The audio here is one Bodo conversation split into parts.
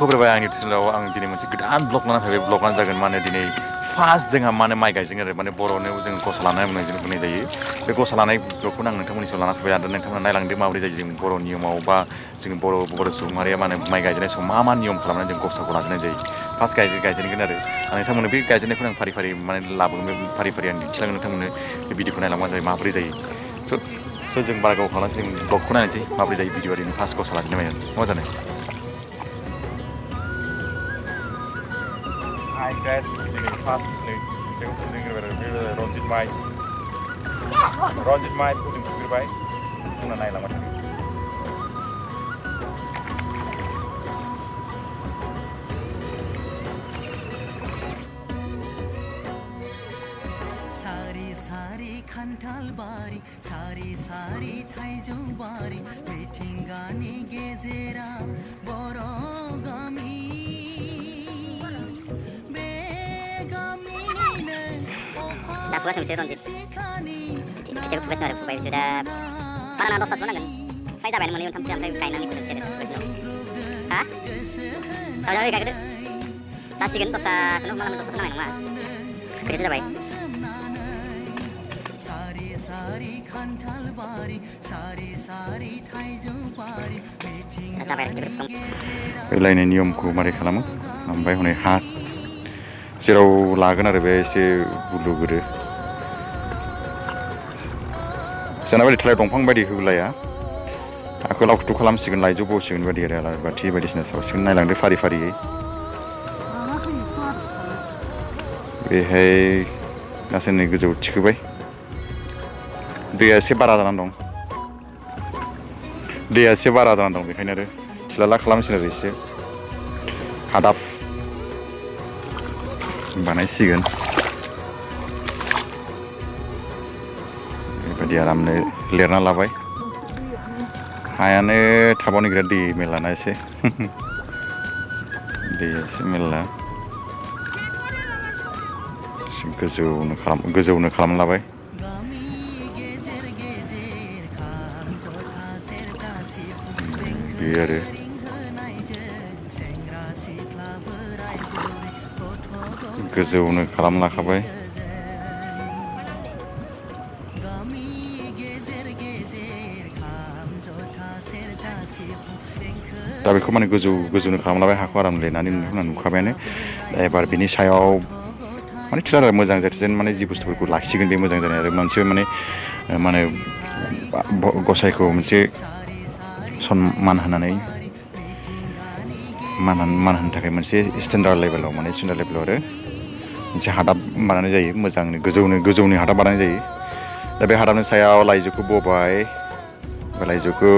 खबरबाय आंनि चेनेलाव आं दिनै मोनसे गोदान ब्लग लाना फैबाय ब्लगानो जागोन माने दिनै फार्स्ट जोंहा माने माइ गायजों आरो माने बर'नियाव जों गसा लानाय बुंनाय जायो बे गसा लानाय ब्लगखौनो आं नोंथांमोननि सायाव लाना फैबाय आरो नोंथांमोना नायलांदो माबोरै जायो जों बर' नियमाव बा जों बर' सुबुं माहारिया माने माइ गायजेननाय समाव मा नियम खालामनानै जों गसाखौ लाजेननाय जायो फार्स्ट गायजेनगोन आरो नोंथांमोननो बे गायजेननायखौनो आं फारि फारि माने लाबोगोन फारि फारि आं दिन्थिलांगोन नोंथांमोननो बे भिडिअखौ नायलांबानो जायो माबोरै जायो स' जों बारा गोबाव खालामनानै जों ब्लगखौ नायनोसै माबोरै जायो भिडिअ ओरैनो फार्स्ट गसा लाजेननाय मा जानो Hi guys, ini fast nih. Tengok sini Ronjit Mai pusing supir baik. Mana naik lama tadi. Sari kantal bari, sari थाइजौ बारी, मिथिंगानि गेजेराव बर' गामि. Dah puas mesti Ronjit. Cek puas mari pupai sudah. Mana dosa sebenarnya kan? Saya tak bayar melihat sampai kainan itu cek puas. Hah? Tahu jadi kayak gitu. Sasi kan dosa, kenapa malam dosa kenapa mah? Kerja tak baik. लायनाय नियमखौ मारै खालामो ओमफ्राय हनै हा जेराव लागोन आरो बे एसे बुलुगोरो जोंना बायदि थालिर दंफां बायदि होलाया हाखौ लावथुथु खालामसिगोन लाइजौ बसिगोन बायदि आरो आलारि बाथि बायदिसिना सावसिगोन नायलांदो फारि फारियै बेहाय गासै नै गोजौ थिखोबाय दैया एसे बारा जानानै दं बेखायनो आरो थिलाला खालामसिगोन आरो एसे हादाब बानायसिगोन बेबायदि आरामनो लिरना लाबाय हायानो थाबावनो नागिरा दै मेरलाना एसे दैया एसे मेरला गोजौनो खालामना लाबाय बे आरो गोजौनो खालामना लाखाबाय दा बेखौ माने गोजौनो खालामना लाबाय हाखौ आराम लिरनानै नोंथांमोना नुखाबायानो एबार बिनि सायाव माने थिलारा मोजां जाथिजेन माने जि बुस्थुफोरखौ लाखिगोन बे मोजां जानाय आरो मोनसे माने गसाइखौ मोनसे सनमान होनानै मान होनो थाखाय मोनसे स्टेन्डार्ड लेभेलाव आरो मोनसे हादाब बानायनाय जायो मोजांनो गोजौनि हादाब बानायनाय जायो दा बे हादाबनि सायाव लाइजौखौ बबाय लाइजौखौ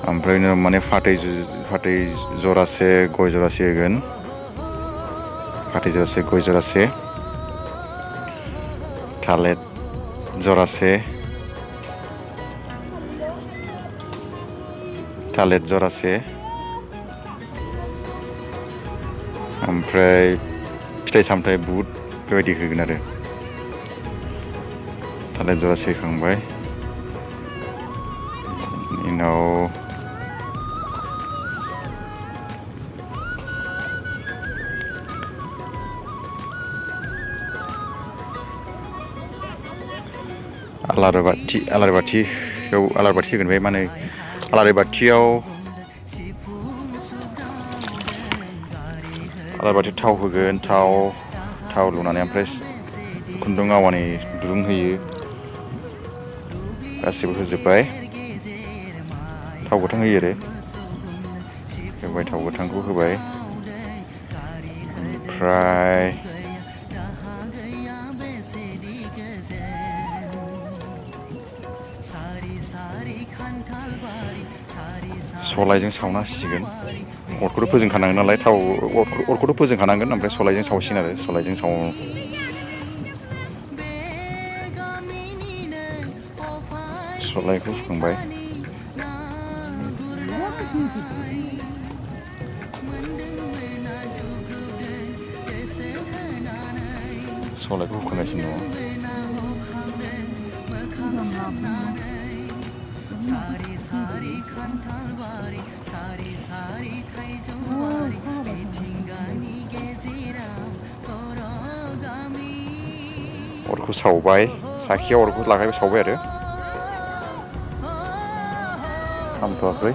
ओमफ्राय माने फाथै जरासे गय जरासे होगोन फाथै जरासे गय जरासे थालिर जरासे ओमफ्राय फिथाइ सामथाइ बुट बेबायदि होगोन आरो थालिर जरासे होखांबाय उनाव आलारि बाथि होगोन बे माने आलारि बाथियाव थाव होगोन थाव लुनानै ओमफ्राय खुन्दुं आवानि दुरुं होयो गासिबो होजोब्बाय थाव गोथां होयो आरो थाव गोथांखौ होबाय ओमफ्राय सलायजों सावना होसिगोन अरखौथ' फोजोंखानांगोन नालाय अरखौथ' फोजोंखानांगोन ओमफ्राय सलायजों सावसिगोन आरो सलायखौ फुखांबाय सलायखौ फुखांगासिनो दङ सारि सारि खान्थाल बारि सारि सारि थाइजौ बारि मिथिंगानि गेजेराव बर' गामि अरखौ सावबाय साखियाव अरखौ लागायबाय सावबाय आरो खामथ'वाखै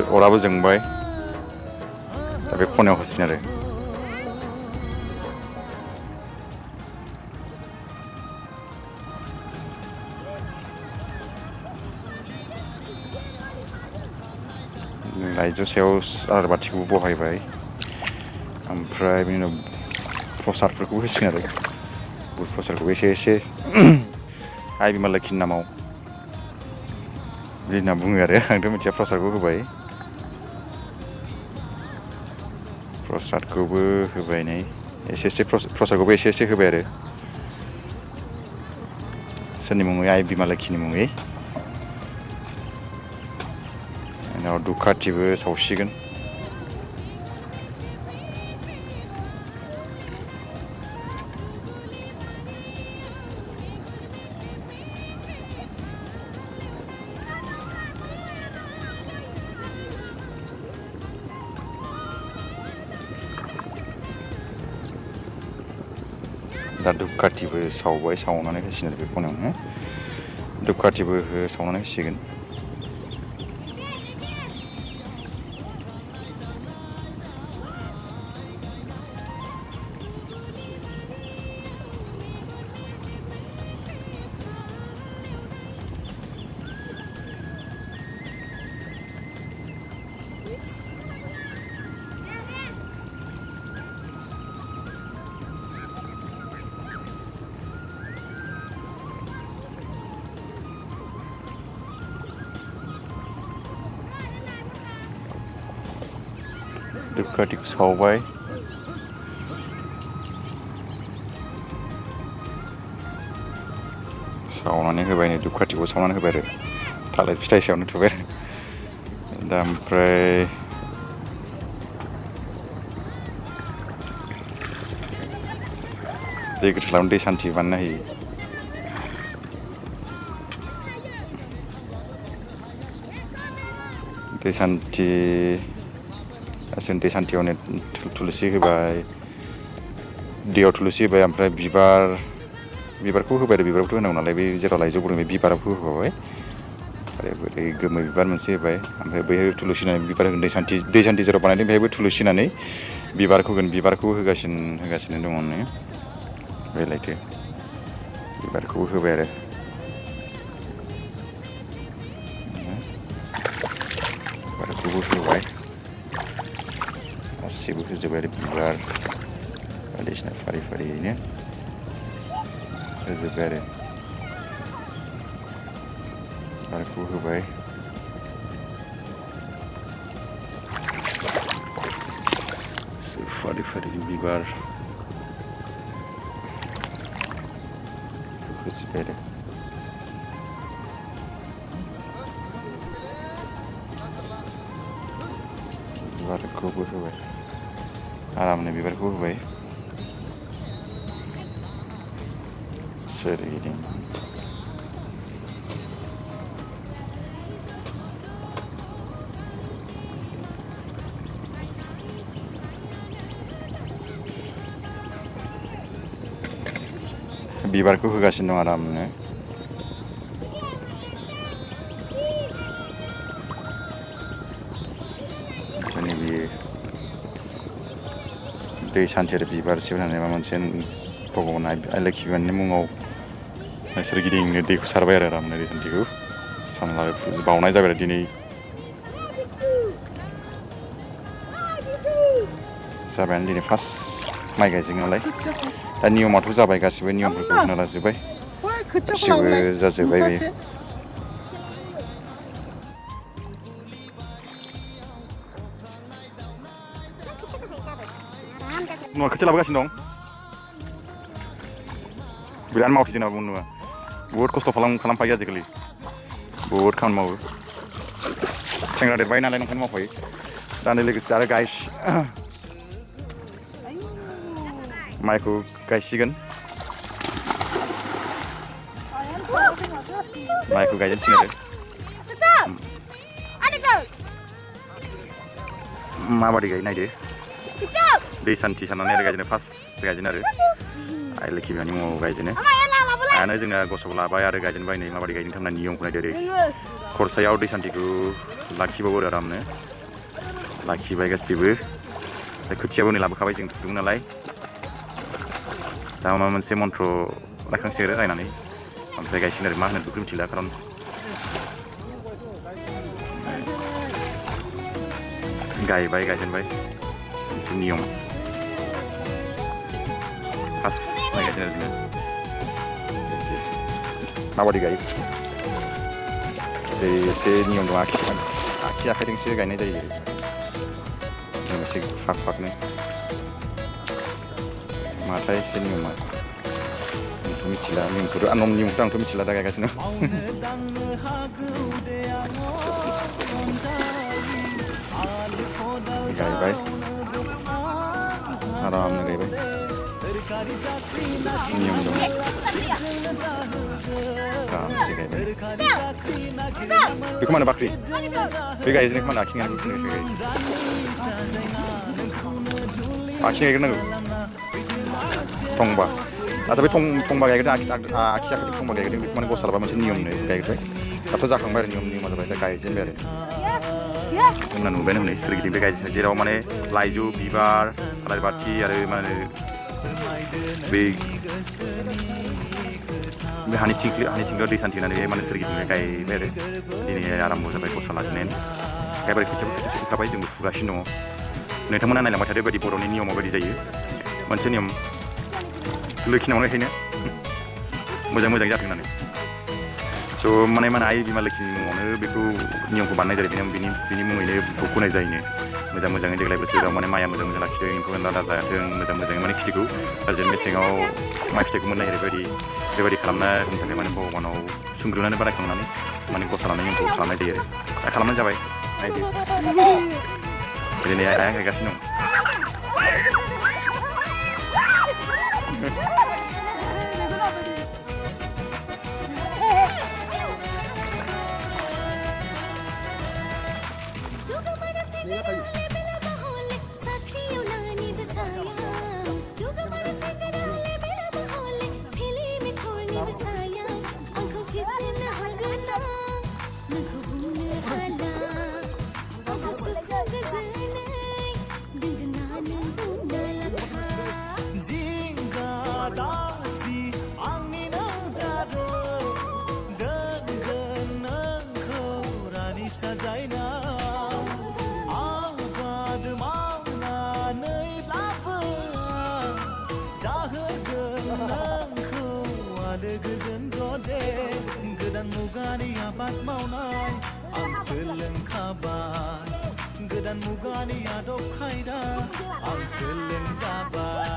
अराबो जोंबाय दा बे खनायाव होसिगोन आरो लाइजौ सायाव आलारि बाथिखौबो बहायबाय ओमफ्राय बिनि उनाव प्रसादफोरखौबो होसिगोन आरो बुट प्रसादखौबो एसे आइ बिमा लोखिनि नामाव बिदि होनना बुङो आरो आंथ' मिथिया प्रसादखौ होबाय प्रसादखौबो होबाय नै एसे प्रसादखौबो एसे होबाय आरो सोरनि मुङै आइ बिमा लोखिनि मुङै उनाव धुपखाथिबो सावसिगोन दा धुपखाथिबो सावबाय सावनानै होसिगोन बे खनायावनो धुपखाथिबो सावनानै होसिगोन धुपखाथिखौ सावबाय सावनानै होबाय नै धुपखाथिखौ सावनानै होबाय आरो थालिर फिथाइ सायावनो थुबाय दा ओमफ्राय दै गोथारावनो दै सान्थि बानायना होयो दै सान्थियाव थुलुसि होबाय दैयाव थुलुसि होबाय ओमफ्राय बिबारखौ होबाय आरो बिबारखौथ' होनांगौ नालाय बे जेराव लाइजौ बर'नि बिबारखौ होबाय आरो बै गोमो बिबार मोनसे होबाय ओमफ्राय बैहाय थुलुसि होनानै बिबार होगोन दै सान्थि जेराव बानायदों बेहायबो थुलुसि होनानै बिबारखौ होगासिनो दङ नै बेलायथो बिबारखौबो होबाय आरो बिबारखौबो होबाय गासिबो होजोब्बाय आरो बिबार बायदिसिना फारि फारियैनो होजोब्बाय आरो बिबारखौ होबाय फारि फारि बिबार होजोब्बाय आरो बिबारखौबो होबाय आरामनो बिबारखौ होबाय सोरगिदिं बिबारखौ होगासिनो दं आरामनो जोंनि बे दै सान्थि आरो बिबार होनानै माबा मोनसे भगबान आइ लोखि बिमानि मुङाव सोरगिदिंनो दैखौ सारबाय आरो आरामनो दै सान्थिखौ सानला बावनाय जाबाय आरो दिनै जाबायानो दिनै फार्स्ट माइ गायजेन नालाय दा नियमाथ' जाबाय गासिबो नियमफोरखौ होना लाजोब्बाय गासिबो जाजोब्बाय बे न'आ खोथिया लाबोगासिनो दं बिराद मावथि जोंना बुंनो बुहुद खस्थ' खालामफायो आजिखालि बहुद खामानि मावो सेंग्रा देरबाय नालाय नंखायनो मावफायो दानो लोगोसे आरो माइखौ गायसिगोन माइखौ गायजेनसिगोन आरो माबादि गायो नायदो दै सान्थि साननानै आरो गायजेनो फार्स्ट गायजेनो आरो आइ लोखि बिमानि मुङाव गायजेनो आनो जोंना गसब लाबाय आरो गायजेनबाय नै माबादि गायनो थांना नियमखौ नायदो ओरै खरसायाव दै सान्थिखौ लाखिबावो आरो आरामनो लाखिबाय गासिबो खोथियाबो नै लाबोखाबाय जों फुदुं नालाय दा माबा मोनसे मन्त्र रायखांसिगोन आरो रायनानै ओमफ्राय गायसिगोन आरो मा होनो बेखौ मिथिला खारन गायबाय गायजेनबाय मोनसे नियम फार्स्ट माइ गायजेनो जोङो माबादि गायो एसे नियम दं आखि आखाइजोंसो गायनाय जायो एसे फाक फाकनो माथाय एसे नियमा आंथ' मिथिला नियमखौथ' आंथ' मिथिला दा गायगासिनो गायबाय आरामनो गायबाय नियम दं आरामसे गायबाय बेखौ मा होनो बाख्रि बे गायजेननायखौ मा होनो आखिनानै आखि गायग्रोनांगौ थंबा आच्चा बे थंबा गायग्रोदों आखि आखाइजों थंबा गायग्रोदों बेखौ माने गसा लाबा मोनसे नियमनो गायग्रोबाय दाथ' जाखांबाय आरो नियमा जाबाय दा गायजेनबाय आरो होनना नुबायानो हनै सोरगिदिं बे गायजेननाय जेराव माने लाइजौ बिबार आलारि बाथि आरो मा होनो बे हानि थिंख्लियाव दै सान्थि होनानै माने सोरगिदिं गायबाय आरो दिनै आराम्भ जाबाय गसा लाजेननायानो गायबाय खोथियाखौ सोखाबाय जोंबो फुगासिनो दङ नोंथांमोना नायलांबाय थादो बायदि बर'नि नियमा बायदि जायो मोनसे नियम लोखि नावनायखायनो मोजां जाथों होननानै स' माने आइ बिमा लोखिनि मुङावनो बेखौ नियमखौ बानायनाय जायो बिनि मुङैनो भोग होनाय जायोनो मोजाङै देग्लाय बोसोराव माने माइया मोजां लाखिदों एम्फौ एनला दाजाथों मोजाङै माने खेथिखौ जेन मेसेङाव माइ फिथाइखौ मोननो हायो बेबायदि खालामना होनो थाखाय माने भगबानाव सुंग्रोनानै बानायखांनानै माने गसा लानाय नियमखौ खालामनाय जायो आरो दा खालामनाय जाबाय नायदो दिनै आइया गायगासिनो दं गोदान मुगानि आबाद मावनाय आं सोलोंखाबाय गोदान मुगानि आदब खायदा आं सोलोंजाबाय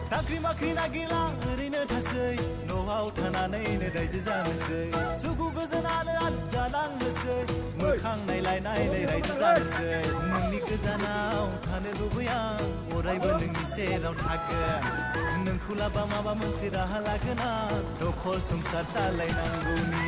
साख्रि बाख्रि नागिरला ओरैनो थासै न'आव थानानैनो रायजो जानोसै सुखु गोजोनानो जालांनोसै मोखां नायलाय रायजो जानोसै नोंनि गोजानाव थानो लुबैया अरायबो नोंनि सेराव थागोन नोंखौ लाबा माबा मोनसे राहा लागोन न'खर संसार सालायनांगौनि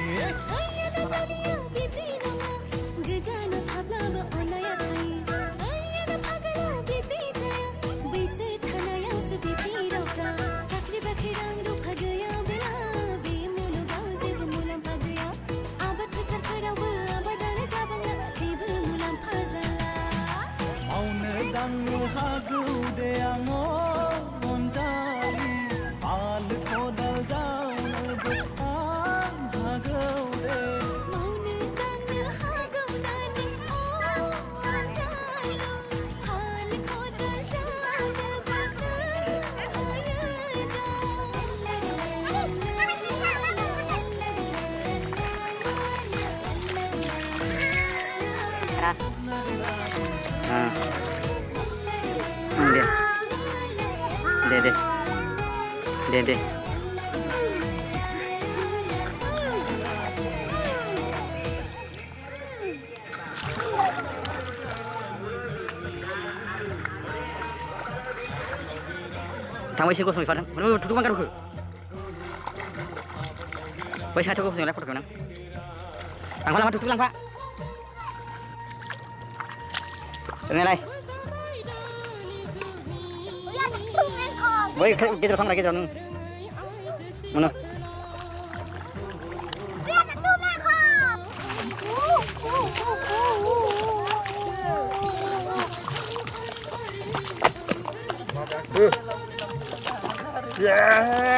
Ara. Deh. Thằng bây giờ có số phạt không? Nó tụt băng cái đâu? Bây giờ có số lại phạt không? Thằng phải làm tụt lăng phá. Đừng này. Bây giờ cái thằng này cái thằng mana? Yeah.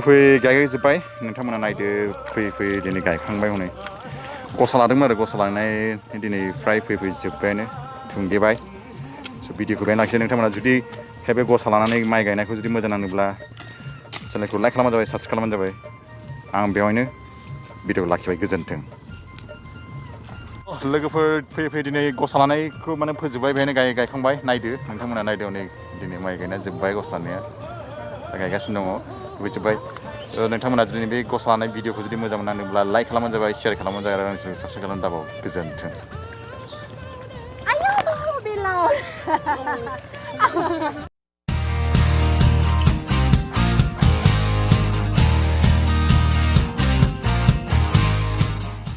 फैयै गायजोब्बाय नोंथांमोना नायदो फैयै दिनै गायखांबाय हनै गसा लादोंमोन आरो गसा लानाय दिनै फ्राय फैयै जोब्बायानो थुंगेबाय स' भिडिअखौ बेहायनो लाखियो नोंथांमोना जुदि बे गसा लानानै माइ गायनायखौ जुदि मोजां नाङोब्ला चेनेलखौ लाइक खालामबानो जाबाय साबस्क्राइब खालामबानो जाबाय आं बेवहायनो भिडिअखौ लाखिबाय गोजोन्थों लोगोफोर फैयै दिनै गसा लानायखौ माने फोजोब्बाय बेहायनो गायखांबाय नायदो नोंथांमोना नायदो हनै दिनै माइ गायनाया जोब्बाय गसा लानाया गायगासिनो दङ जोब्बाय नोंथांमोना जुदि बे गसा लानाय भिडिअखौ जुदि मोजां मोनोब्ला लाइक खालामबानो जाबाय शेयार खालामबानो जाबाय आरो आंजों साबस्क्राइब खालामनो दाबाव गोजोन्थों आयौ बिलाव